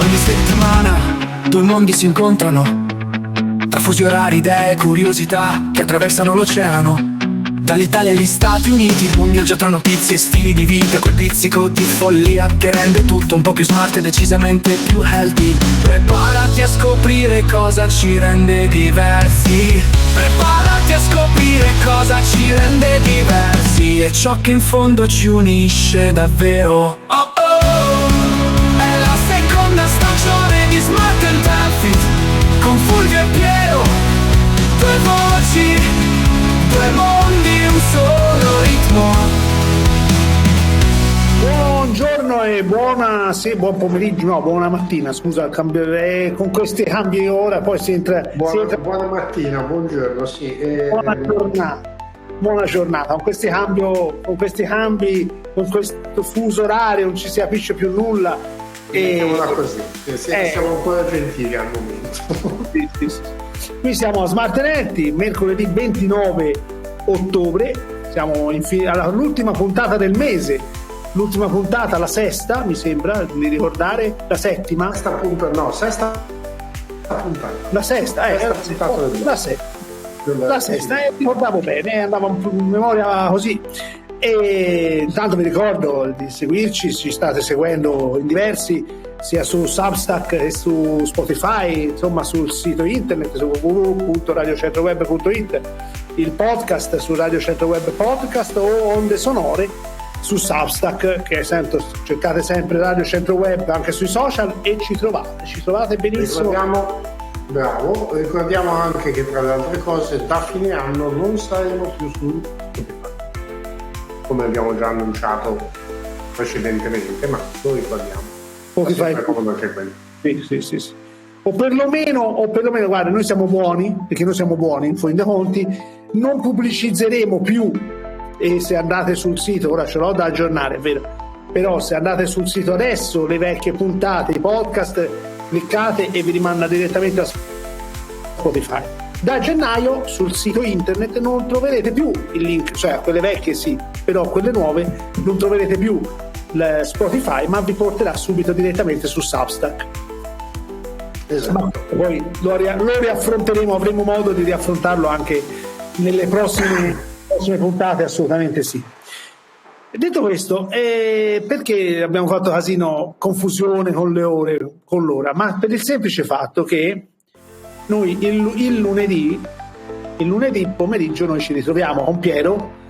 Ogni settimana due mondi si incontrano, tra fusi orari, idee e curiosità che attraversano l'oceano. Dall'Italia agli Stati Uniti, un viaggio tra notizie e stili di vita, quel pizzico di follia che rende tutto un po' più smart e decisamente più healthy. Preparati a scoprire cosa ci rende diversi. Preparati a scoprire cosa ci rende diversi e ciò che in fondo ci unisce davvero. Oh oh, è la seconda stagione di Smart and Healthy, con Fulvio e Piero, due voci, due mondi, un solo ritmo. Buongiorno e buon pomeriggio, no, buona mattina, scusa, con questi cambi di ora poi si entra... Buona mattina, buongiorno, sì. Buona giornata, con questi cambi, con questo fuso orario non ci si capisce più nulla. Mettiamola così, siamo ancora gentili al momento. Sì. Qui siamo a Smart Energy, mercoledì 29 ottobre, siamo all'ultima puntata del mese. L'ultima puntata, la sesta, mi sembra di ricordare, la settima. Sesta puntata. La sesta, la sesta, ricordavo bene, andava in memoria così. E intanto vi ricordo di seguirci, ci state seguendo in diversi, sia su Substack che su Spotify, insomma sul sito internet, su www.radiocentroweb.it, il podcast su Radio Centro Web Podcast o onde sonore su Substack, che cercate sempre Radio Centro Web anche sui social e ci trovate benissimo. Ricordiamo anche che tra le altre cose da fine anno non saremo più su Spotify, come abbiamo già annunciato precedentemente, ma lo ricordiamo. Spotify anche quello. Sì. O perlomeno, guarda, noi siamo buoni, perché noi siamo buoni, in fin dei conti, non pubblicizzeremo più. E se andate sul sito, ora ce l'ho da aggiornare, è vero, però se andate sul sito adesso, le vecchie puntate, i podcast, cliccate e vi rimanda direttamente a Spotify. Da gennaio sul sito internet non troverete più il link, cioè quelle vecchie sì, però quelle nuove non troverete più Spotify, ma vi porterà subito direttamente su Substack. Esatto. Ma poi lo riaffronteremo, avremo modo di riaffrontarlo anche nelle prossime puntate, assolutamente sì. Detto questo, perché abbiamo fatto confusione con le ore, con l'ora? Ma per il semplice fatto che noi il lunedì pomeriggio noi ci ritroviamo con Piero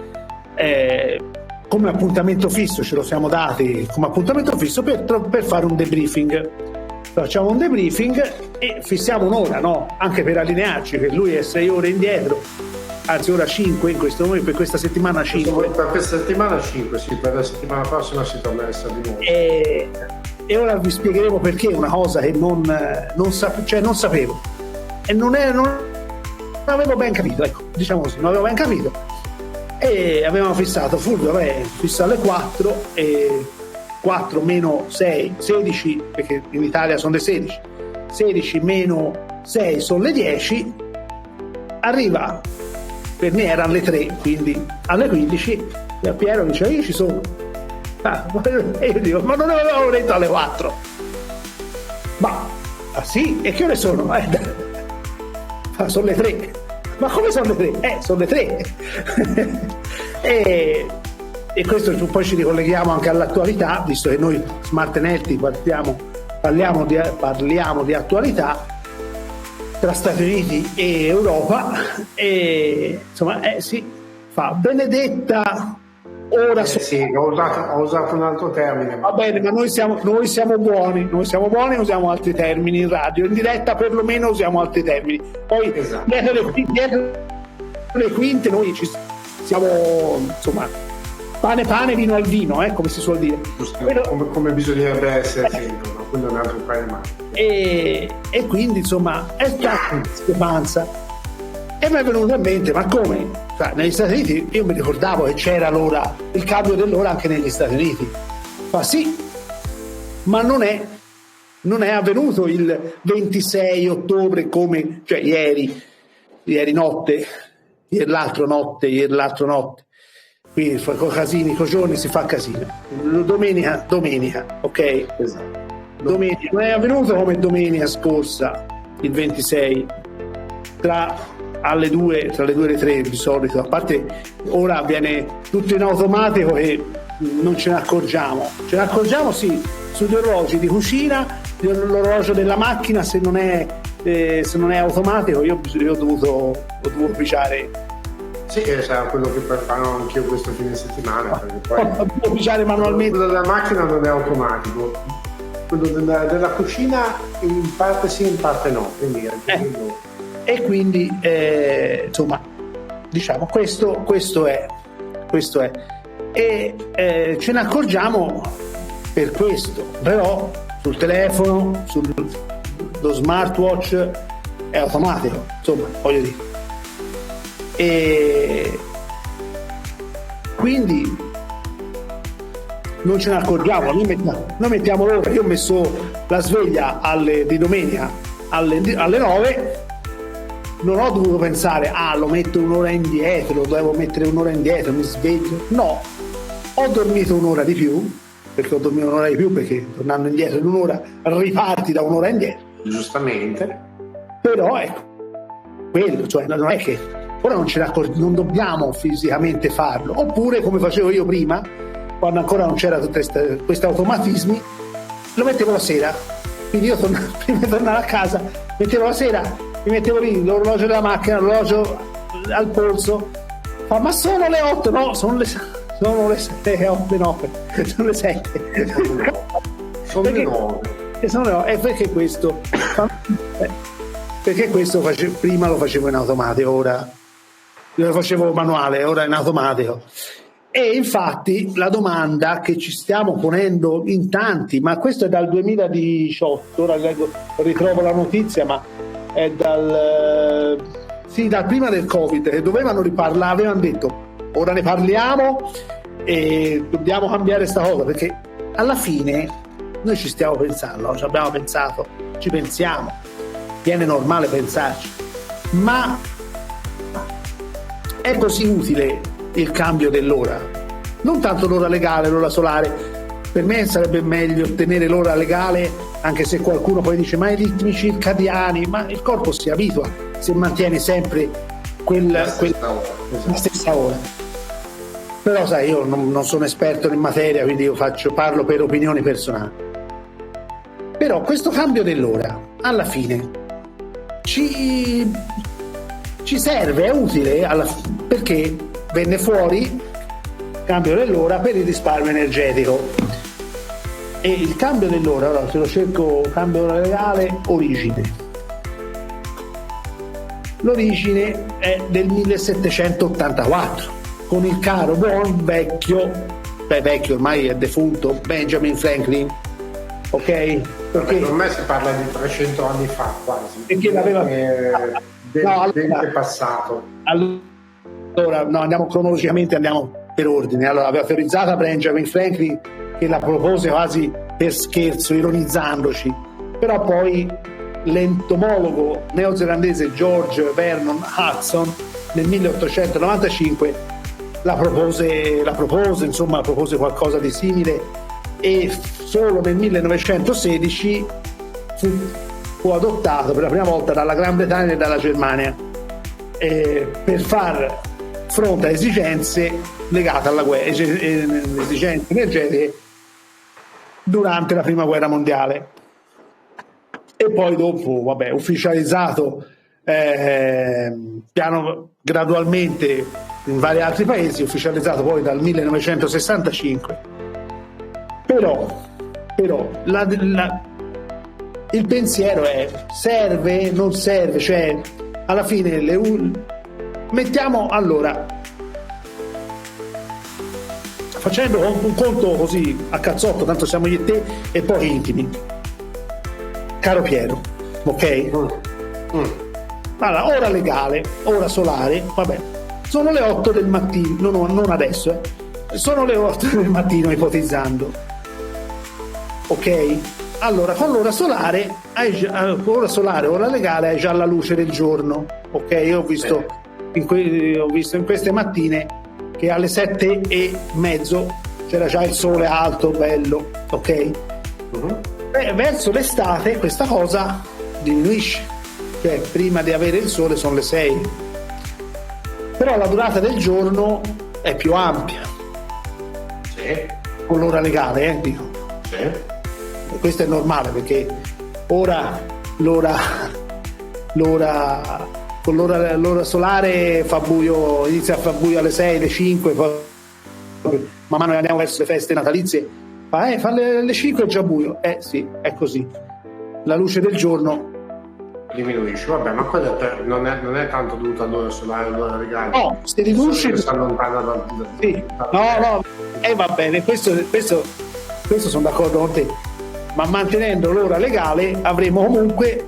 come appuntamento fisso, ce lo siamo dati come appuntamento fisso per fare un debriefing. Facciamo un debriefing e fissiamo un'ora, no? Anche per allinearci, che lui è 6 ore indietro, anzi ora 5 in questo momento, per questa settimana 5. Per questa settimana 5, sì, per la settimana prossima si torna a essere di nuovo. E ora vi spiegheremo perché una cosa che non sapevo e non avevo ben capito, ecco, diciamo così, non avevo ben capito. E avevamo fissato Fulvio, fissa alle 4 e 4 meno 6, 16, perché in Italia sono le 16 meno 6 sono le 10, arriva, per me erano le 3, quindi alle 15 Piero dice io ci sono, e io dico ma non avevo detto alle 4, ma sì, e che ore sono? Sono le 3, ma come sono le 3? Sono le 3. E questo poi ci ricolleghiamo anche all'attualità, visto che noi Smart Energy parliamo di attualità tra Stati Uniti e Europa, e insomma si fa benedetta ora. Sì, ho usato un altro termine. Va bene, ma noi siamo buoni, usiamo altri termini in radio, in diretta perlomeno usiamo altri termini. Poi esatto. dietro le quinte noi ci siamo, insomma, pane, vino al vino, come si suol dire. Come bisognerebbe essere sempre, no? Quello è un altro paio. E quindi insomma è stata una discrepanza e mi è venuto in mente, ma come? Cioè, negli Stati Uniti io mi ricordavo che c'era l'ora, il cambio dell'ora anche negli Stati Uniti. Fa sì, ma non è avvenuto il 26 ottobre come, cioè ieri notte, ieri l'altro notte. Qui con casini, con giorni si fa casino. Domenica, ok? Esatto. domenica, non è avvenuto come domenica scorsa, il 26, tra le 2 e le 3 di solito, a parte ora avviene tutto in automatico e non ce ne accorgiamo. Ce ne accorgiamo sì sugli orologi di cucina, l'orologio della macchina se non è automatico io ho dovuto pigiare. Sì, sarà quello che poi farò anch'io questo fine settimana, perché poi Devo pigiare manualmente. quello della macchina non è automatico, quello della cucina in parte sì, in parte no, quindi anche quello. E quindi insomma diciamo questo è e ce ne accorgiamo per questo, però sul telefono, sullo smartwatch è automatico, insomma voglio dire, e quindi non ce ne accorgiamo. Noi mettiamo l'ora, io ho messo la sveglia di domenica alle 9, non ho dovuto pensare lo metto un'ora indietro, lo devo mettere un'ora indietro, mi sveglio, no, ho dormito un'ora di più, perché tornando indietro in un'ora riparti da un'ora indietro, Giustamente. però ecco quello, cioè non è che ora non dobbiamo fisicamente farlo, oppure come facevo io prima, quando ancora non c'era tutti questi automatismi, lo mettevo la sera, quindi io prima di tornare a casa mettevo la sera, mi mettevo lì l'orologio della macchina, l'orologio al polso, ma sono le 8, no, sono le 7, 8, no, sono le 7. Sono le 9. E perché questo? Perché questo prima lo facevo in automatico, ora lo facevo manuale, ora in automatico. E infatti la domanda che ci stiamo ponendo in tanti, ma questo è dal 2018, ora ritrovo la notizia, ma è dal prima del Covid, che dovevano riparlare, avevano detto ora ne parliamo e dobbiamo cambiare sta cosa, perché alla fine noi ci stiamo pensando, ci abbiamo pensato, ci pensiamo, viene normale pensarci, ma è così utile il cambio dell'ora? Non tanto l'ora legale, l'ora solare. Per me sarebbe meglio tenere l'ora legale, anche se qualcuno poi dice ma i ritmi circadiani, ma il corpo si abitua se mantiene sempre la stessa ora. Però sai, io non sono esperto in materia, quindi io parlo per opinioni personali. Però questo cambio dell'ora alla fine ci serve, è utile perché venne fuori cambio dell'ora per il risparmio energetico. E il cambio dell'ora, allora se lo cerco, cambio d'ora legale, origine. L'origine è del 1784 con il caro buon vecchio ormai è defunto, Benjamin Franklin, ok? Perché per me si parla di 300 anni fa quasi, perché l'aveva del passato. Allora no, andiamo cronologicamente, andiamo per ordine. Allora aveva teorizzata Benjamin Franklin, che la propose quasi per scherzo, ironizzandoci, però poi l'entomologo neozelandese George Vernon Hudson nel 1895 la propose qualcosa di simile, e solo nel 1916 fu adottato per la prima volta dalla Gran Bretagna e dalla Germania per far fronte a esigenze legate alla guerra, esigenze energetiche durante la prima guerra mondiale. E poi dopo, ufficializzato piano gradualmente in vari altri paesi, ufficializzato poi dal 1965. Però il pensiero è: serve, non serve? Cioè, alla fine mettiamo, allora, facendo un conto così a cazzotto, tanto siamo io e te e poi intimi, caro Piero, ok? Allora, ora legale, ora solare, sono le 8 del mattino, non adesso, sono le 8 del mattino ipotizzando, ok? Allora, con l'ora solare, ora legale hai già la luce del giorno, ok? Io ho visto in queste mattine che alle 7:30 c'era già il sole alto, bello, ok? verso l'estate questa cosa diminuisce, cioè prima di avere il sole sono le 6, però la durata del giorno è più ampia Sì, con l'ora legale, dico. sì. E questo è normale perché ora con l'ora solare fa buio, inizia a far buio alle 6, alle 5, poi man mano che andiamo verso le feste natalizie fa alle 5 è già buio. Sì, è così. La luce del giorno Diminuisce, vabbè, ma quello non è tanto dovuto all'ora solare, all'ora legale. no, si riduce. Si allontana da. Sì, no, va bene, questo sono d'accordo con te, ma mantenendo l'ora legale avremo comunque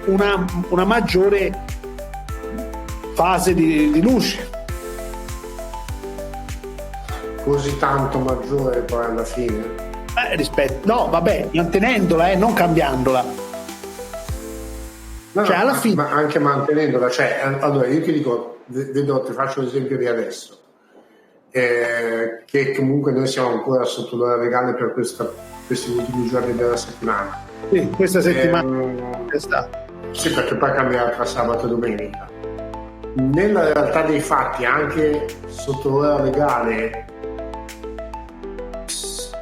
una maggiore fase di luce. Così tanto maggiore poi alla fine. No, vabbè, mantenendola, non cambiandola. No, Cioè, alla fine. ma anche mantenendola, cioè, allora io ti dico, ti faccio l'esempio di adesso, che comunque noi siamo ancora sotto l'ora legale per questi ultimi giorni della settimana. Sì, questa settimana è stata. Sì, perché poi cambierà tra sabato e domenica. Nella realtà dei fatti, anche sotto l'ora legale,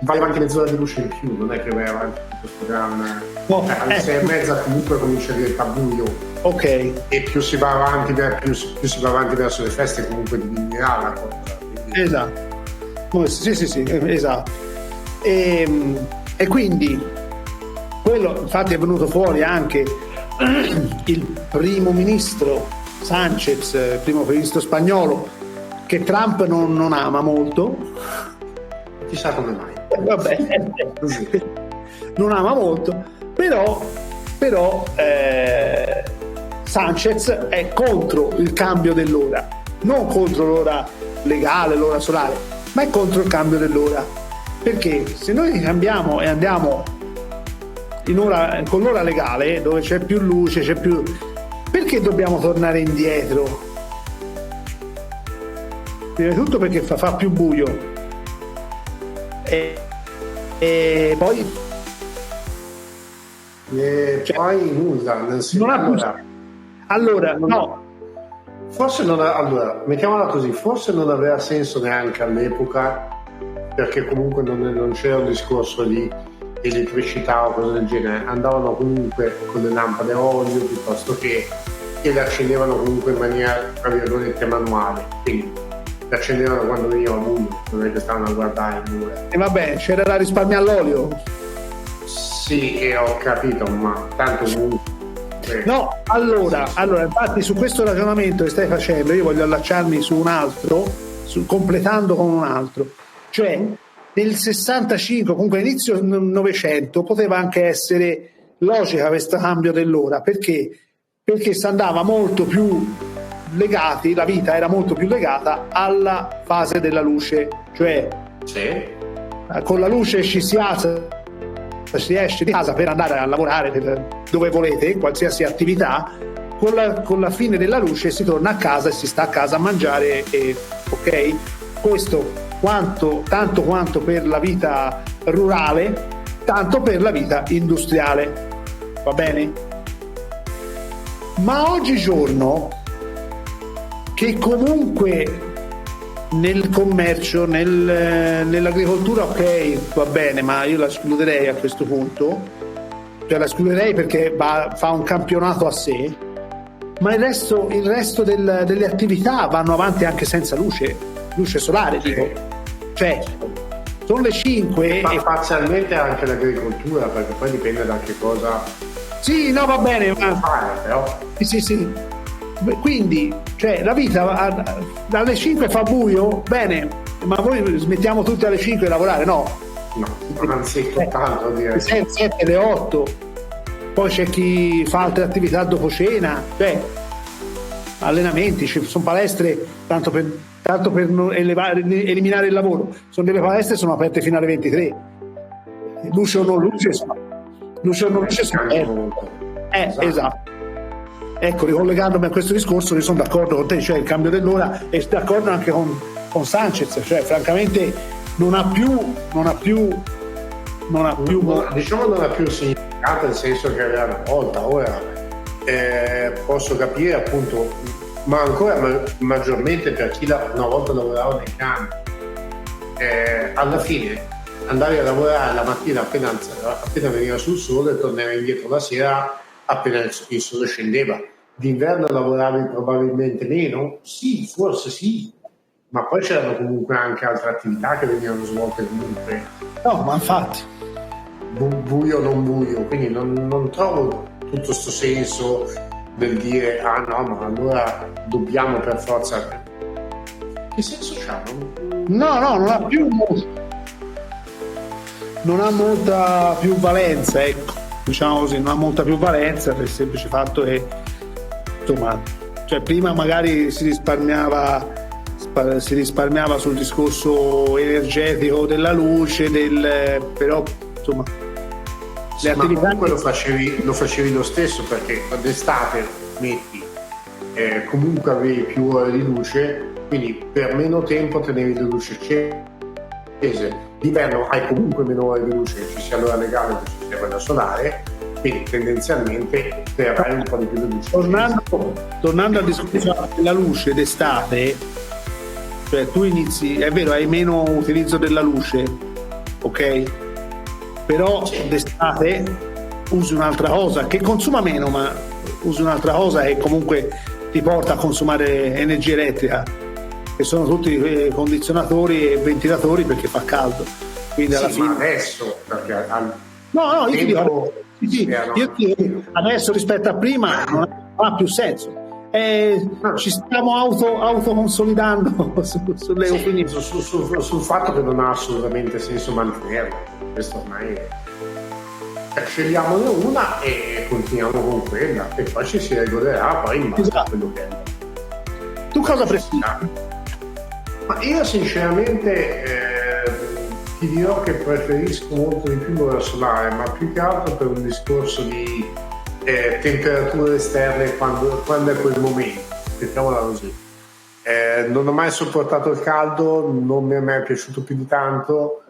vai avanti mezz'ora di luce in più, non è che vai avanti questo gran. Alle 6:30 comunque comincia a diventare buio. Ok. E più si va avanti verso le feste, comunque diminuirà la cosa. Quindi. Esatto. Sì, esatto. E quindi quello infatti è venuto fuori anche il primo ministro Sanchez, il primo ministro spagnolo, che Trump non ama molto. Chissà come mai. Vabbè, non ama molto, però Sanchez è contro il cambio dell'ora, non contro l'ora legale, l'ora solare, ma è contro il cambio dell'ora, perché se noi cambiamo e andiamo con l'ora legale dove c'è più luce, perché dobbiamo tornare indietro? Prima di tutto perché fa più buio e poi poi nulla, nel senso, non ha più. Allora, no. Forse allora, mettiamola così, forse non aveva senso neanche all'epoca, perché comunque non c'era un discorso di elettricità o cose del genere, andavano comunque con le lampade a olio piuttosto che e le accendevano comunque in maniera tra virgolette manuale, quindi le accendevano quando veniva buio, non è che stavano a guardare il muro. E vabbè, c'era da risparmiare l'olio. Sì, ho capito, ma tanto comunque. No, allora, infatti su questo ragionamento che stai facendo io voglio allacciarmi su un altro, completando con un altro, cioè nel 65, comunque inizio Novecento, poteva anche essere logica questo cambio dell'ora, perché si andava molto più legati, la vita era molto più legata alla fase della luce, cioè con la luce ci si alza, si esce di casa per andare a lavorare dove volete, qualsiasi attività, con la fine della luce si torna a casa e si sta a casa a mangiare, ok? Questo tanto quanto per la vita rurale, tanto per la vita industriale, va bene? Ma oggigiorno, che comunque nel commercio, nell'agricoltura ok, va bene, ma io la escluderei a questo punto, cioè la escluderei perché fa un campionato a sé, ma il resto delle attività vanno avanti anche senza luce solare, dico. Cioè sono le 5 ma parzialmente anche l'agricoltura, perché poi dipende da che cosa. Sì, no, va bene, ma fare, però. Sì. Quindi, cioè, la vita alle 5 fa buio, bene, ma voi smettiamo tutti alle 5 di lavorare? No, anzi, tutt'altro direi. 7, le 8, poi c'è chi fa altre attività dopo cena, cioè allenamenti, ci sono palestre tanto per eliminare il lavoro, sono delle palestre sono aperte fino alle 23, luce o non luce sono esatto. Ecco, ricollegandomi a questo discorso, io sono d'accordo con te, cioè il cambio dell'ora, e d'accordo anche con Sanchez, cioè francamente non ha più non ha più diciamo non ha più significato, nel senso che aveva una volta. Ora posso capire appunto, ma ancora maggiormente per chi una volta lavorava nei campi, alla fine andavi a lavorare la mattina appena veniva sul sole e tornavi indietro la sera appena il sole scendeva. D'inverno lavoravi probabilmente meno? Sì, forse sì, ma poi c'erano comunque anche altre attività che venivano svolte comunque. No, ma infatti. Buio o non buio, quindi non trovo tutto sto senso del dire no, ma allora dobbiamo per forza. Che senso c'ha? No, non ha molta più valenza, ecco, diciamo così, non ha molta più valenza per il semplice fatto che, insomma, cioè prima magari si risparmiava sul discorso energetico della luce, però insomma le attività. Ma comunque lo facevi lo stesso, perché d'estate metti comunque avevi più ore di luce, quindi per meno tempo tenevi le luci accese. D'inverno hai comunque meno ore di luce, che ci sia l'ora legale o che ci sia quella solare, quindi tendenzialmente avrai un po' di più di luce. Tornando al discorso della luce d'estate, cioè tu inizi, è vero, hai meno utilizzo della luce, ok? Però d'estate usi un'altra cosa che consuma meno, ma usi un'altra cosa e comunque ti porta a consumare energia elettrica, che sono tutti condizionatori e ventilatori, perché fa caldo. Quindi alla fine. Ma adesso, perché io ti dico, io ti dico, adesso rispetto a prima non ha più senso. Ci stiamo autoconsolidando sulle opinioni. Sul fatto che non ha assolutamente senso mantenerlo. Questo ormai scegliamone una e continuiamo con quella, e poi ci si regolerà poi in base a quello che è. Tu cosa preferisci? Ma io sinceramente ti dirò che preferisco molto di più l'ora solare, ma più che altro per un discorso di temperature esterne quando è quel momento, mettiamola così. Non ho mai sopportato il caldo, non mi è mai piaciuto più di tanto,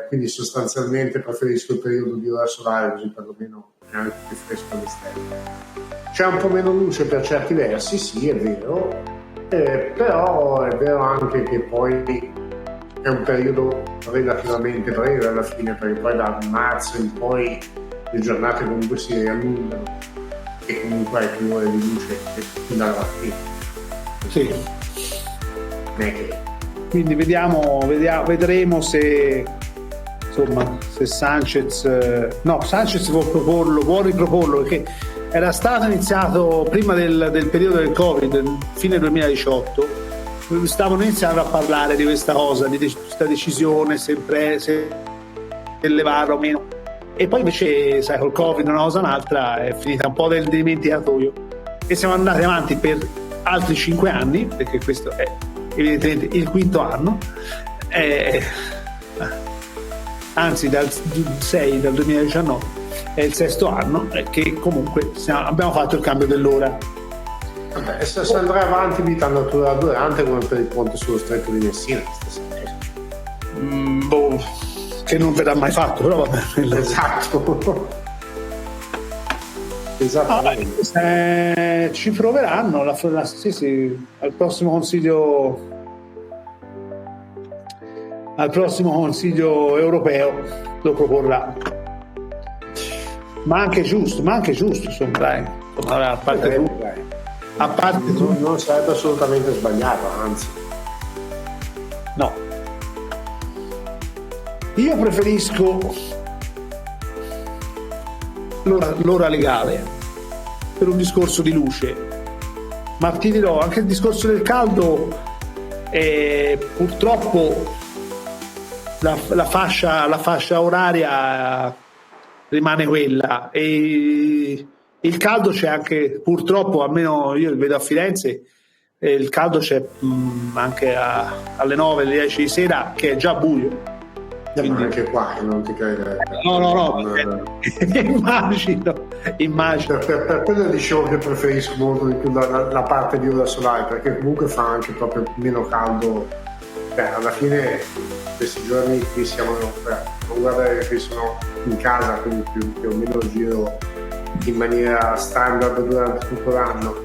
quindi sostanzialmente preferisco il periodo di ora solare, così perlomeno è anche più fresco all'esterno. C'è un po' meno luce per certi versi, sì, è vero, però è vero anche che poi è un periodo relativamente breve alla fine, perché poi da marzo in poi le giornate comunque si allungano e comunque hai più ore di luce fino alla mattina. Sì. Non è che... Quindi vedremo se, insomma, se Sanchez vuol riproporlo, perché era stato iniziato prima del periodo del Covid, fine 2018, stavano iniziando a parlare di questa cosa, di questa decisione, se levarlo o meno, e poi invece, sai, col Covid una cosa o un'altra è finita un po' del dimenticatoio e siamo andati avanti per altri 5 anni, perché questo è evidentemente il quinto anno, anzi dal 2019 è il sesto anno, che comunque abbiamo fatto il cambio dell'ora. Vabbè, se andrà avanti vita natura durante, come per il ponte sullo stretto di Messina, che non verrà mai fatto, però vabbè. Esatto. Esattamente. Ci proveranno al prossimo consiglio europeo lo proporrà, ma anche giusto, insomma, dai, a parte non sarebbe assolutamente sbagliato, anzi. No, io preferisco l'ora legale per un discorso di luce, ma ti dirò anche il discorso del caldo, purtroppo la fascia oraria rimane quella, e il caldo c'è anche, purtroppo, almeno io vedo a Firenze, il caldo c'è anche alle 9, alle 10 di sera, che è già buio. Quindi... anche qua non ti credo. No. Immagino. Per quello dicevo che preferisco molto di più la parte di ora solare, perché comunque fa anche proprio meno caldo. Alla fine questi giorni qui siamo non guardare che sono in casa, quindi più o meno giro in maniera standard durante tutto l'anno,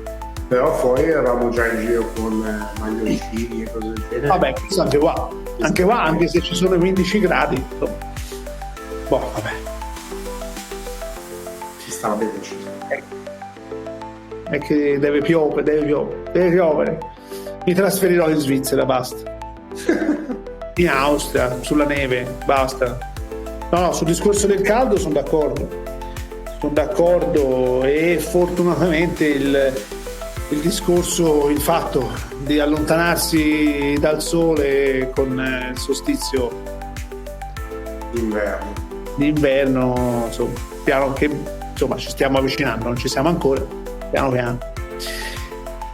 però fuori eravamo già in giro con maglioncini e cose del genere. Vabbè, questo anche qua, anche se ci sono 15 gradi, insomma. Boh, vabbè. Ci stava bene, È che deve piovere. Mi trasferirò in Svizzera, basta. In Austria, sulla neve, basta. No, sul discorso del caldo sono d'accordo e fortunatamente il fatto di allontanarsi dal sole con il solstizio d'inverno, insomma, piano che ci stiamo avvicinando, non ci siamo ancora, piano piano.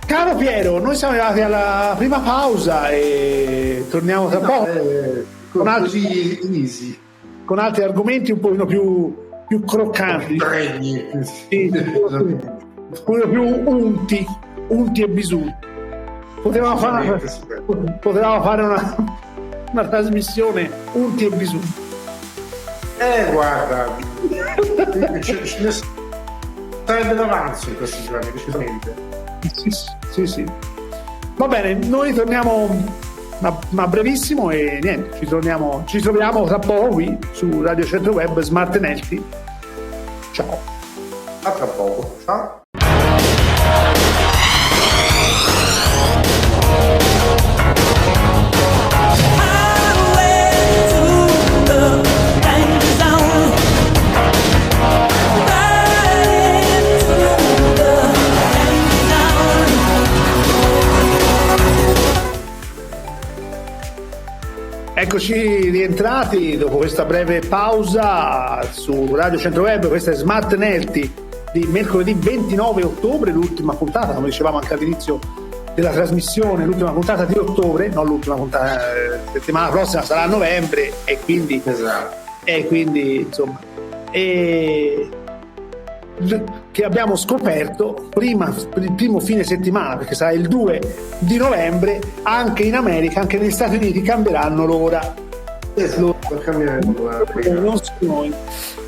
Caro Piero, noi siamo arrivati alla prima pausa e torniamo tra poco con altri argomenti un pochino più croccanti, un pochino più unti e bisunti. Potevamo fare una trasmissione unti e bisunti. Guarda, ce ne sarebbe d'avanzo in questi giorni, decisamente. Sì. Va bene, noi torniamo ma brevissimo e niente, ci troviamo tra poco qui su Radio Centro Web Smart Nelti. Ciao. A tra poco. Ciao. Eccoci rientrati dopo questa breve pausa su Radio Centro Web. Questa è Smart Nelti di mercoledì 29 ottobre, l'ultima puntata, come dicevamo anche all'inizio della trasmissione, l'ultima puntata di ottobre, non l'ultima puntata, settimana prossima sarà a novembre e quindi, esatto. Insomma, che abbiamo scoperto il primo fine settimana, perché sarà il 2 di novembre, anche in America, anche negli Stati Uniti cambieranno l'ora. Non so noi.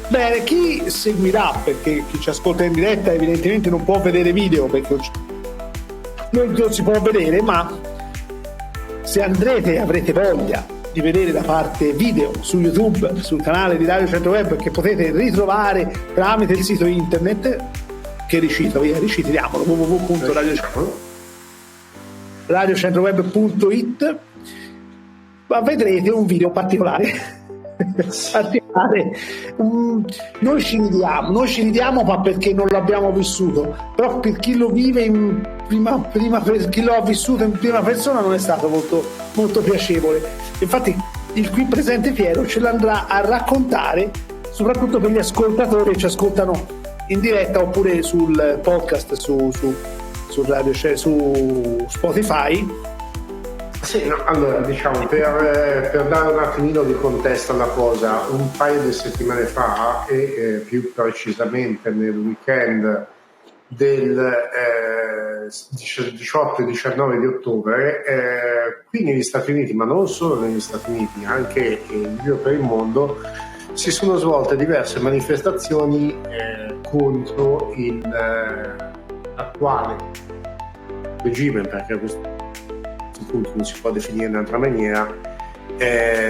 Bene, chi seguirà, perché chi ci ascolta in diretta evidentemente non può vedere video perché non si può vedere, ma se andrete e avrete voglia di vedere la parte video su YouTube, sul canale di Radio Centro Web, che potete ritrovare tramite il sito internet, che ricitiamolo, www.radiocentroweb.it, ma vedrete un video particolare. Noi ci ridiamo ma perché non l'abbiamo vissuto, però per chi lo vive per chi lo ha vissuto in prima persona non è stato molto, molto piacevole. Infatti il qui presente Piero ce l'andrà a raccontare, soprattutto per gli ascoltatori che ci ascoltano in diretta oppure sul podcast su Spotify. Sì, no, allora diciamo per dare un attimino di contesto alla cosa, un paio di settimane fa e più precisamente nel weekend del 18 e 19 di ottobre, qui negli Stati Uniti, ma non solo negli Stati Uniti, anche in giro per il mondo, si sono svolte diverse manifestazioni contro l'attuale regime, perché a questo punto non si può definire in un'altra maniera,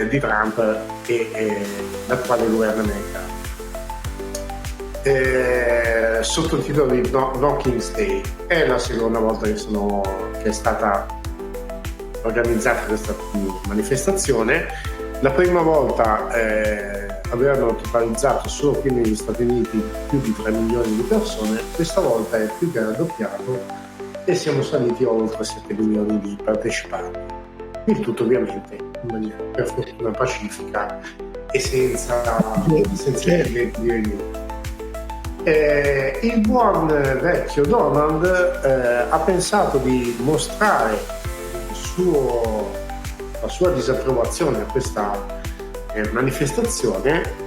di Trump e l'attuale governo americano. Sotto il titolo di No King's Day. È la seconda volta che è stata organizzata questa manifestazione. La prima volta avevano totalizzato solo qui negli Stati Uniti più di 3 milioni di persone, questa volta è più che raddoppiato e siamo saliti a oltre 7 milioni di partecipanti. Il tutto ovviamente in maniera per fortuna pacifica e senza eventi di riunione. Il buon vecchio Donald ha pensato di mostrare la sua disapprovazione a questa manifestazione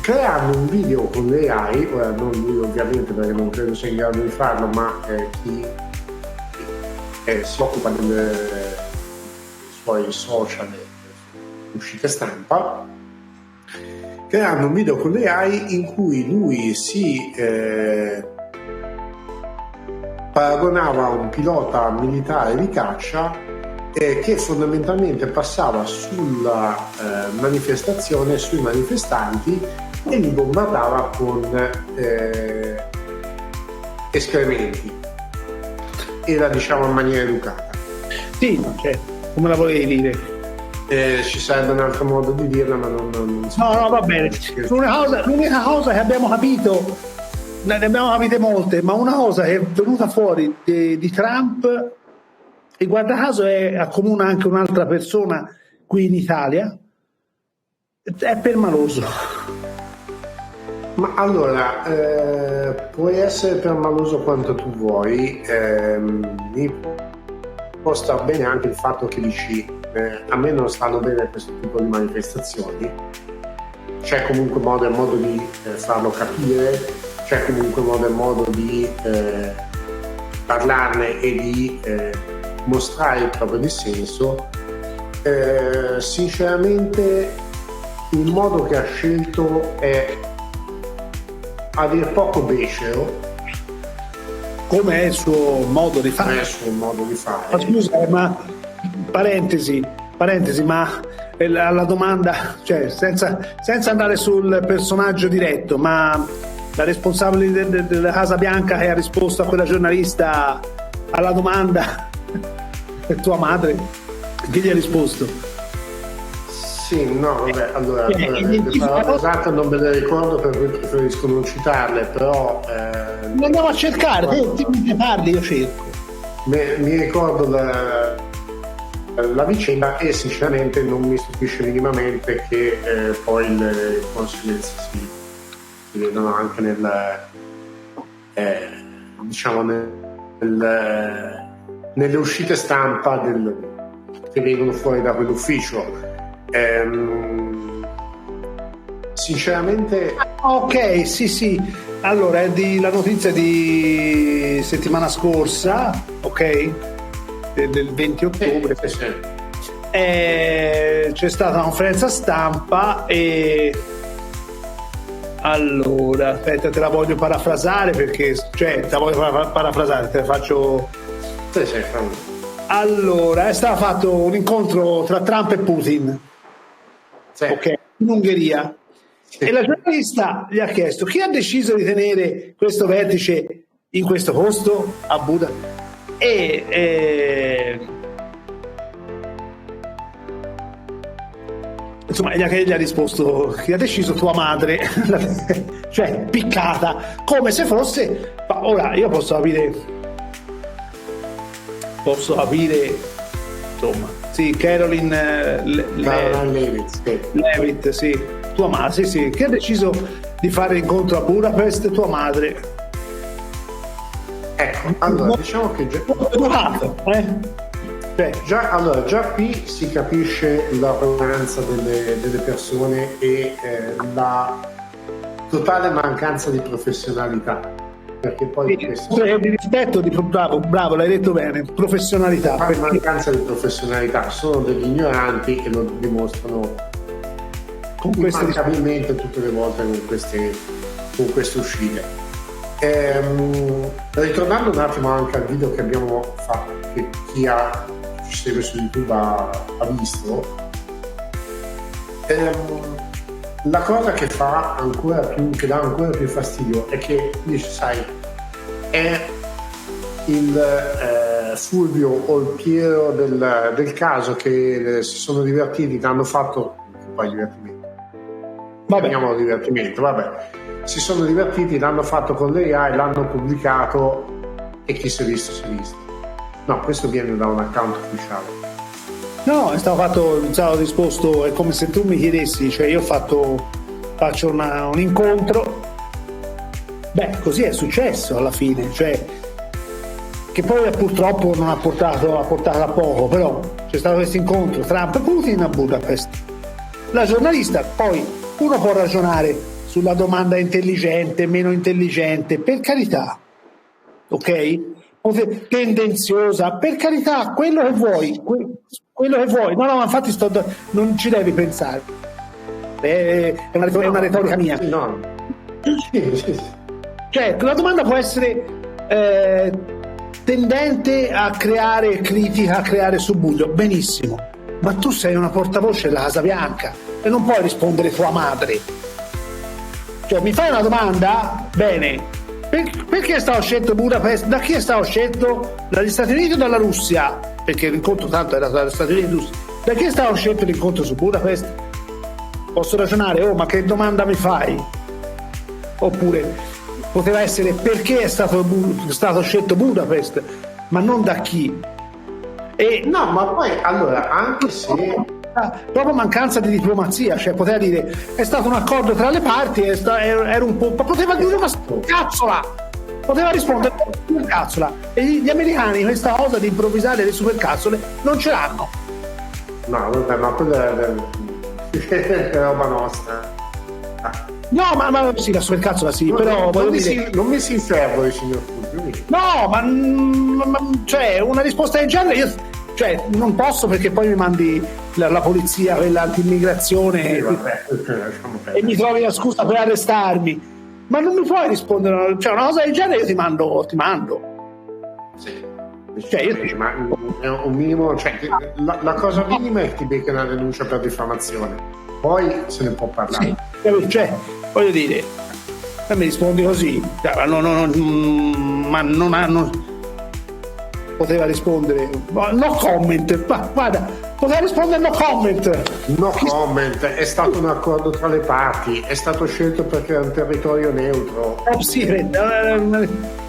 creando un video con l'AI, ora non lui ovviamente perché non credo sia in grado di farlo, ma chi si occupa suoi social e uscite stampa, creando un video con le AI in cui lui si paragonava a un pilota militare di caccia che fondamentalmente passava sulla manifestazione, sui manifestanti, e li bombardava con escrementi. Era, diciamo, in maniera educata. Sì, cioè, come la volevi dire? Ci sarebbe un altro modo di dirla, ma non si No, va bene. L'unica cosa che abbiamo capito, ne abbiamo capite molte, ma una cosa che è venuta fuori di Trump, e guarda caso accomuna anche un'altra persona qui in Italia, è permaloso. Ma allora, puoi essere permaloso quanto tu vuoi, mi può star bene anche il fatto che dici a me non stanno bene questo tipo di manifestazioni, c'è comunque modo e modo di farlo capire, c'è comunque modo e modo di parlarne e di mostrare il proprio dissenso. Sinceramente il modo che ha scelto è a dir poco becero, Come è il suo modo di fare. non è il suo modo di fare. Ma scusa, ma parentesi, ma alla domanda, cioè senza andare sul personaggio diretto, ma la responsabile della Casa Bianca che ha risposto a quella giornalista alla domanda è tua madre? Che gli ha risposto? Sì, no, vabbè, allora le parole esatte non me le ricordo, per cui preferisco non citarle, però Lo andiamo a cercare, te mi parli, io cerco. mi ricordo la vicenda e sinceramente non mi stupisce minimamente che poi le conseguenze si vedono anche diciamo nelle uscite stampa che vengono fuori da quell'ufficio. Sinceramente Ok, sì, allora è la notizia di settimana scorsa, ok, del 20 ottobre. sì. C'è stata una conferenza stampa e allora aspetta, te la voglio parafrasare perché te la voglio parafrasare, te la faccio. Sì. Allora è stato fatto un incontro tra Trump e Putin, Sì. ok, in Ungheria, Sì. e la giornalista gli ha chiesto chi ha deciso di tenere questo vertice in questo posto a Buda, e insomma gli ha risposto chi ha deciso tua madre cioè piccata, come se fosse, ma ora io posso capire insomma, sì, Caroline Levitt, sì, tua madre, sì, che ha deciso di fare l'incontro a Budapest, tua madre. Ecco, allora diciamo che Educato, Cioè, già qui si capisce l'arroganza delle persone e la totale mancanza di professionalità, perché poi di rispetto, bravo, l'hai detto bene, professionalità. per mancanza di professionalità sono degli ignoranti e lo dimostrano Con queste immancabilmente tutte le volte con queste uscite. Ritornando un attimo anche al video che abbiamo fatto, che chi ci segue su YouTube ha visto, la cosa che dà ancora più fastidio è che dice, sai, è il Fulvio o il Piero del caso che si sono divertiti, che hanno fatto poi divertimento. Chiamiamolo divertimento, vabbè. Si sono divertiti, l'hanno fatto con l'AI, l'hanno pubblicato e chi si è visto si è visto. No, questo viene da un account ufficiale. No, è stato risposto, è come se tu mi chiedessi, cioè io faccio un incontro, così è successo alla fine, cioè che poi purtroppo non ha portato a poco, però c'è stato questo incontro Trump e Putin a Budapest. La giornalista, poi uno può ragionare sulla domanda intelligente, meno intelligente, per carità, ok? tendenziosa, per carità, quello che vuoi, quello che vuoi. No, ma infatti non ci devi pensare. È una retorica mia. No. Sì. Cioè, la domanda può essere tendente a creare critica, a creare subbuglio, benissimo, ma tu sei una portavoce della Casa Bianca e non puoi rispondere tua madre. Cioè, mi fai una domanda? Bene, perché è stato scelto Budapest? Da chi è stato scelto? Dagli Stati Uniti o dalla Russia? Perché l'incontro tanto era dagli Stati Uniti e Russia. Da chi è stato scelto l'incontro su Budapest? Posso ragionare, ma che domanda mi fai? Oppure poteva essere perché è stato scelto Budapest, ma non da chi. E no, ma poi allora, anche se proprio mancanza di diplomazia, cioè poteva dire è stato un accordo tra le parti, era un po', poteva dire una cazzola, poteva rispondere una cazzola, e gli americani questa cosa di improvvisare le supercazzole non ce l'hanno. No, vabbè, ma quella è roba nostra. No, ma sì, la supercazzola sì, però non mi si infervori, signor Fulvio. No, ma cioè una risposta del genere io non posso, perché poi mi mandi la polizia, quella anti-immigrazione, e mi trovi la scusa per arrestarmi. Ma non mi puoi rispondere, cioè una cosa del genere io ti mando. Sì. Cioè, ma è un minimo, cioè, la cosa minima è che ti becca una denuncia per diffamazione, poi se ne può parlare. Sì. Cioè, voglio dire, mi rispondi così, ma non poteva rispondere no comment, ma guarda, poteva rispondere no comment. No comment, è stato un accordo tra le parti, è stato scelto perché era un territorio neutro.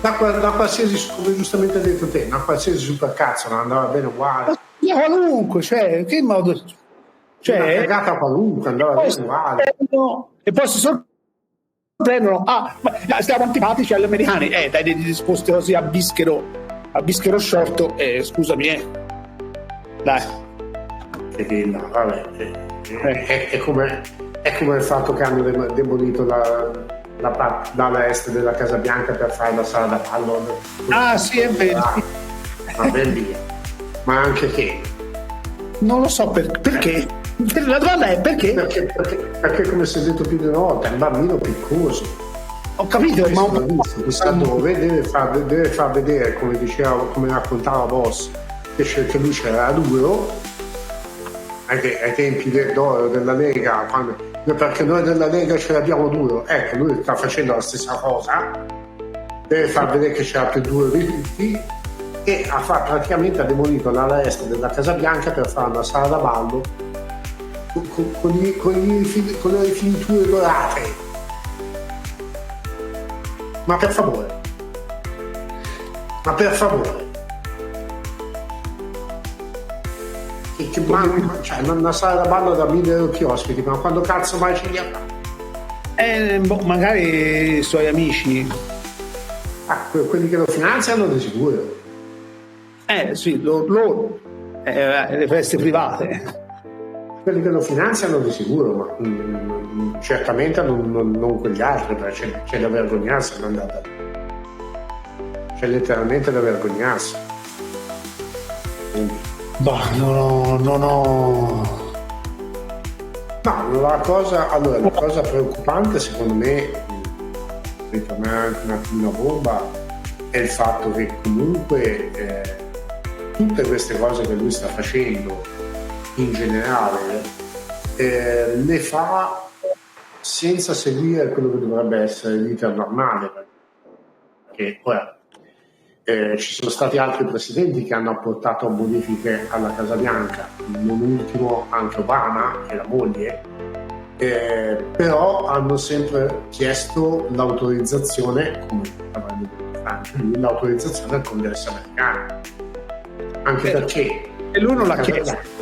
Da qualsiasi, come giustamente hai detto te, da qualsiasi supercazzo non andava bene uguale. Qualunque, cioè, che modo, cioè, una cagata qualunque andava bene uguale. E poi si sorprendono, ma stiamo antipatici agli americani, dai delle risposte così a bischero sciolto, scusami, dai. E no, vabbè, è come il fatto che hanno demolito la parte dalla est della Casa Bianca per fare la sala da ballo. Sì, è vero. Ma ben via. Ma anche che non lo so perché. La domanda è perché? Perché come si è detto più di una volta, è un bambino piccoso. Ho capito, ma chissà dove deve far vedere, come raccontava Boss, che lui c'era duro ai tempi d'oro della Lega, perché noi della Lega ce l'abbiamo duro. Ecco, lui sta facendo la stessa cosa, deve far vedere che c'era più duro di tutti, e praticamente ha demolito l'ala est della Casa Bianca per fare una sala da ballo con le rifiniture dorate. Ma per favore, cioè, una sala da ballo da 1000 ospiti, ma quando cazzo mai ce li ha? Magari i suoi amici, quelli che lo finanziano di sicuro. Sì, loro le feste private. Quelli che lo finanziano di sicuro, ma certamente non quegli altri, perché c'è da vergognarsi, c'è letteralmente da vergognarsi. Quindi. Non ho. No, la cosa preoccupante secondo me, ritornare anche un attimino a bomba, è il fatto che comunque tutte queste cose che lui sta facendo in generale le fa senza seguire quello che dovrebbe essere l'iter normale, perché ora ci sono stati altri presidenti che hanno apportato modifiche alla Casa Bianca, non ultimo anche Obama e la moglie, però hanno sempre chiesto l'autorizzazione, come avrebbe dovuto fare anche lui, l'autorizzazione al Congresso americano, anche perché e lui non l'ha chiesto.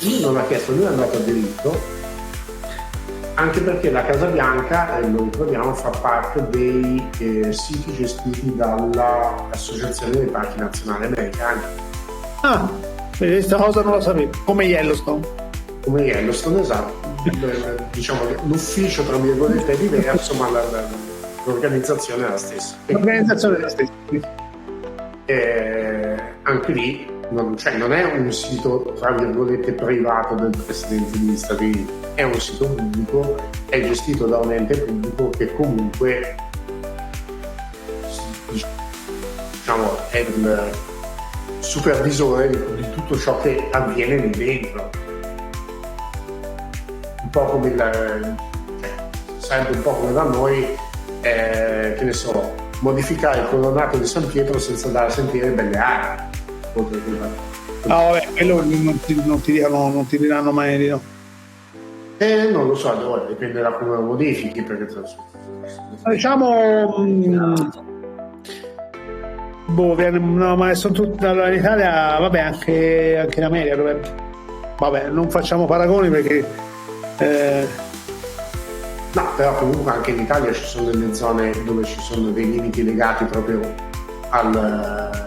Lui non l'ha chiesto, lui è andato a diritto, anche perché la Casa Bianca, lo ricordiamo, fa parte dei siti gestiti dall'Associazione dei Parchi Nazionali Americani. Questa cosa non la sapevo, come Yellowstone. Come Yellowstone, esatto. Diciamo che l'ufficio, tra virgolette, è diverso, ma l'organizzazione è la stessa. L'organizzazione è la stessa. anche lì non è un sito tra virgolette privato del Presidente degli Stati Uniti, è un sito pubblico, è gestito da un ente pubblico che comunque diciamo è il supervisore di tutto ciò che avviene lì dentro, un po' come sarebbe un po' come da noi, che ne so, modificare il coronato di San Pietro senza dare a sentire belle aree. No, vabbè, quello non ti diranno mai di no. Non lo so, allora dipende da come lo modifichi, perché diciamo no, ma sono tutti allora, in Italia, vabbè, anche in America dove, vabbè, non facciamo paragoni perché no, però comunque anche in Italia ci sono delle zone dove ci sono dei limiti legati proprio al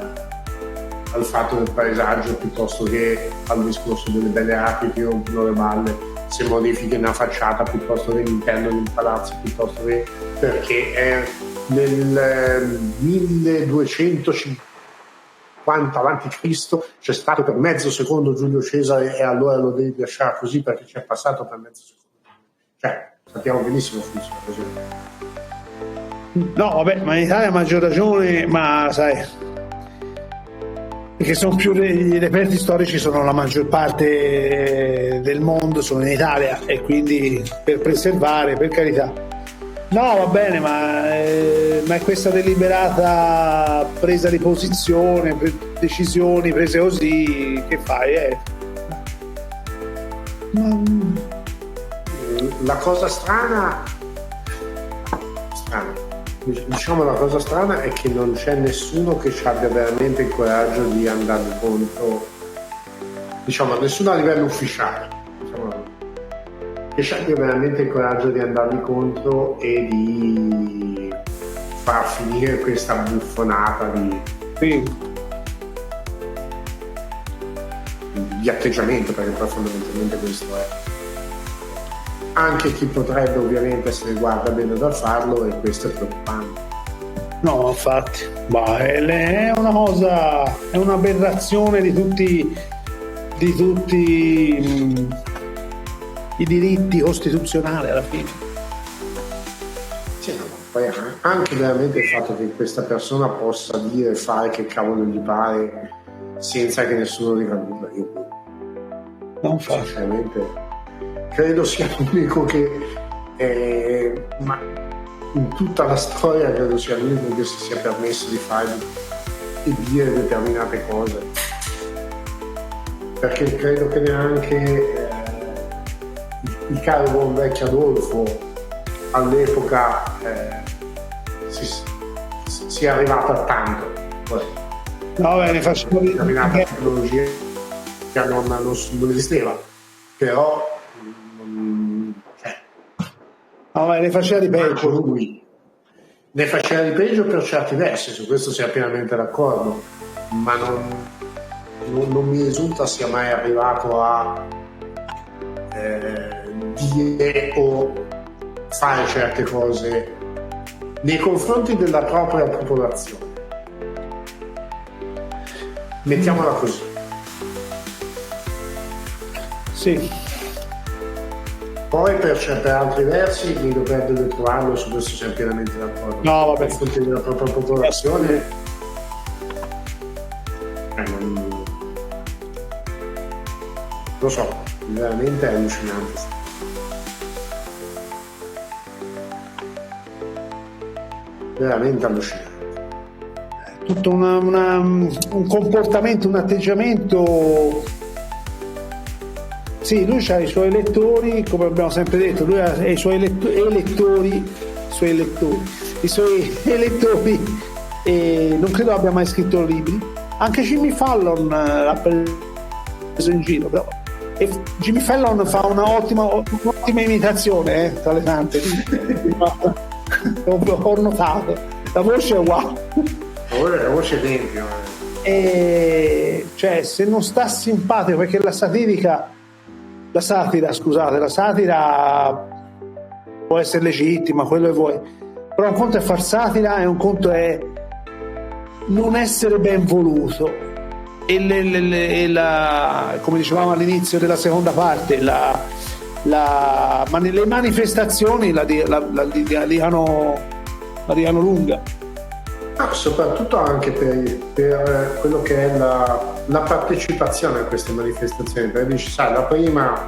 fatto del paesaggio piuttosto che al discorso delle belle api che rompono le balle, se modifichi una facciata piuttosto che l'interno di un palazzo, piuttosto che perché è nel 1250 a.C. c'è stato per mezzo secondo Giulio Cesare e allora lo devi lasciare così perché c'è passato per mezzo secondo. Cioè, sappiamo benissimo funziona così. No, vabbè, ma in Italia ha maggior ragione, ma sai, perché sono più i reperti storici, sono la maggior parte del mondo, sono in Italia e quindi per preservare, per carità. No, va bene, ma è questa deliberata presa di posizione, decisioni prese così, che fai? La cosa strana, diciamo la cosa strana è che non c'è nessuno che abbia veramente il coraggio di andare contro, diciamo nessuno a livello ufficiale, diciamo, che abbia veramente il coraggio di andarli contro e di far finire questa buffonata di atteggiamento, perché poi fondamentalmente questo è. Anche chi potrebbe ovviamente se ne guarda bene dal farlo, e questo è preoccupante. No, infatti, è una cosa, è un'aberrazione di tutti i diritti costituzionali alla fine. Sì, no, poi anche veramente il fatto che questa persona possa dire e fare che cavolo gli pare senza che nessuno dica nulla, io non faccio. Sinceramente credo sia l'unico che ma in tutta la storia credo sia l'unico che si sia permesso di fare e dire determinate cose, perché credo che neanche il caro buon vecchio Adolfo all'epoca sia arrivato a tanto. No, ne facciamo determinata tecnologia che non esisteva, però ne faceva di peggio. Lui ne faceva di peggio per certi versi, su questo siamo pienamente d'accordo, ma non mi risulta sia mai arrivato a dire o fare certe cose nei confronti della propria popolazione. Mettiamola così. Sì. Poi per altri versi mi dovrebbe trovarlo, su questo siamo pienamente d'accordo. No, vabbè. Nei confronti della propria popolazione non lo so, veramente è allucinante. Veramente allucinante. Tutto un comportamento, un atteggiamento. Sì, lui ha i suoi elettori, come abbiamo sempre detto, lui ha i suoi elettori, e non credo abbia mai scritto libri. Anche Jimmy Fallon l'ha preso in giro, però. E Jimmy Fallon fa un'ottima imitazione, tra le tante. Ho notato, la voce è wow. La voce è dentro. E cioè, se non sta simpatico, perché la satira può essere legittima, quello che vuoi, però un conto è far satira e un conto è non essere ben voluto e come dicevamo all'inizio della seconda parte, le manifestazioni la diano lunga. Soprattutto anche per quello che è la partecipazione a queste manifestazioni, perché dici, sai, la prima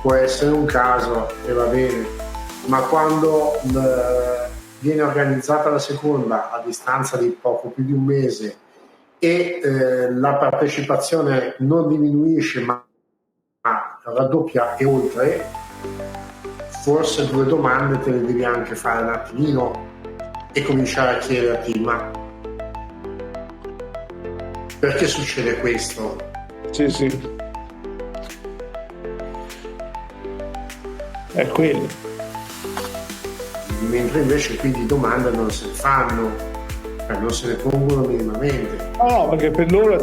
può essere un caso e va bene, ma quando viene organizzata la seconda a distanza di poco più di un mese e la partecipazione non diminuisce ma raddoppia e oltre, forse 2 domande te le devi anche fare un attimino e cominciare a chiederti: ma perché succede questo? Sì, è quello. Mentre invece qui di domande non se ne fanno, non se ne pongono minimamente. No, perché per loro è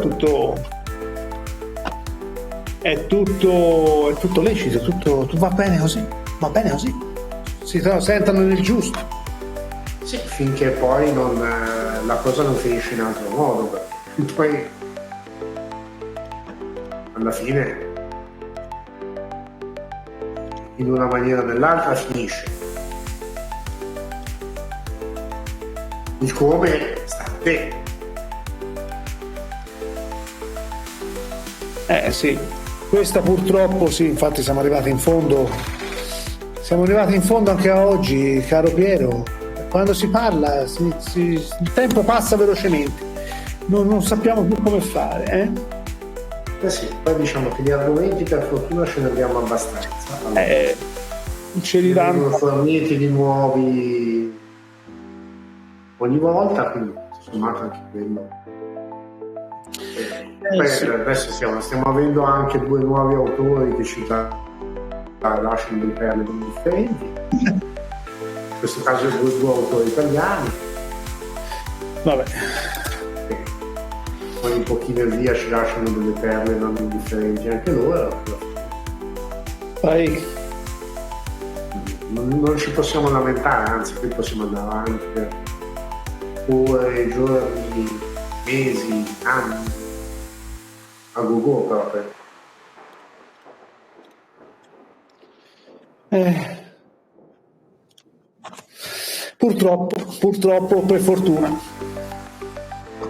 tutto lecito, tutto va bene così, si sentono nel giusto. Sì, finché poi la cosa non finisce in altro modo, perché poi alla fine in una maniera o nell'altra finisce. Il come sta a te. Sì, questa purtroppo sì, infatti siamo arrivati in fondo anche a oggi, caro Piero. Quando si parla il tempo passa velocemente, non sappiamo più come fare. Sì, poi diciamo che gli argomenti per fortuna ce ne abbiamo abbastanza. Ce li danno forniti di nuovi ogni volta, quindi sommato anche quello. Sì. Adesso stiamo avendo anche 2 nuovi autori che ci lasciano delle perle non differenti. In questo caso 2 autori italiani. Vabbè. Poi un pochino e via ci lasciano delle perle non indifferenti anche loro. Poi non ci possiamo lamentare, anzi qui possiamo andare avanti per ore, giorni, mesi, anni a gogo proprio. Purtroppo per fortuna.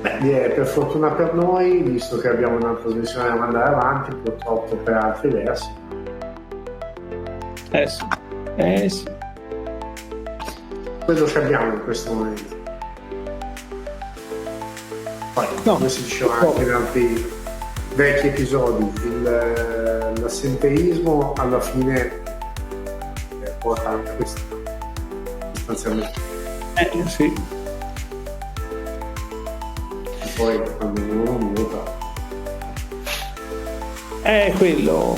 Per fortuna per noi, visto che abbiamo una trasmissione da mandare avanti, purtroppo per altri versi. Sì. Quello che abbiamo in questo momento. Poi, come si diceva anche in altri vecchi episodi, l'assenteismo alla fine porta anche questo, sostanzialmente. Sì. E poi quando uno non vota. Quello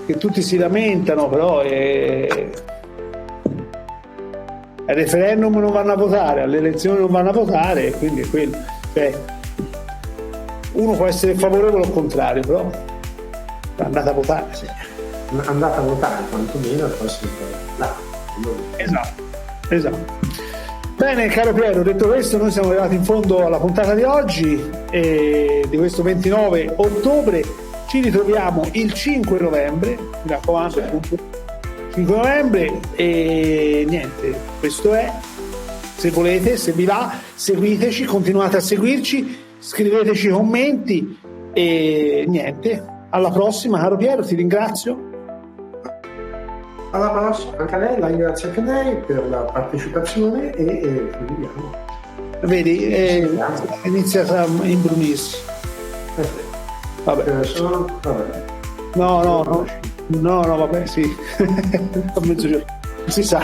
che tutti si lamentano, però al referendum non vanno a votare, alle elezioni non vanno a votare, quindi è quello. Cioè, uno può essere favorevole o contrario, però andate a votare. Sì. Andate a votare quantomeno e poi si vota. Esatto. Bene, caro Piero, detto questo, noi siamo arrivati in fondo alla puntata di oggi di questo 29 ottobre. Ci ritroviamo il 5 novembre, mi raccomando, appunto 5 novembre, e niente, questo è. Se volete, se vi va, seguiteci, continuate a seguirci, scriveteci commenti e niente, alla prossima, caro Piero, ti ringrazio. Alla prossima, anche a lei, la ringrazio anche a lei per la partecipazione e ci vediamo. Vedi, inizia a imbrunirsi. Vabbè. No, vabbè, sì. Mezzogiorno. Si sa.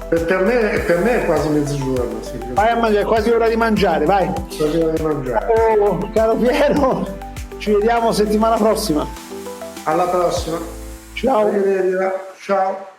Per me è quasi mezzogiorno. Sì. Vai a mangiare, è quasi ora di mangiare, vai. Quasi ora di mangiare. Oh, caro Piero, ci vediamo settimana prossima. Alla prossima. Ciao. Ciao.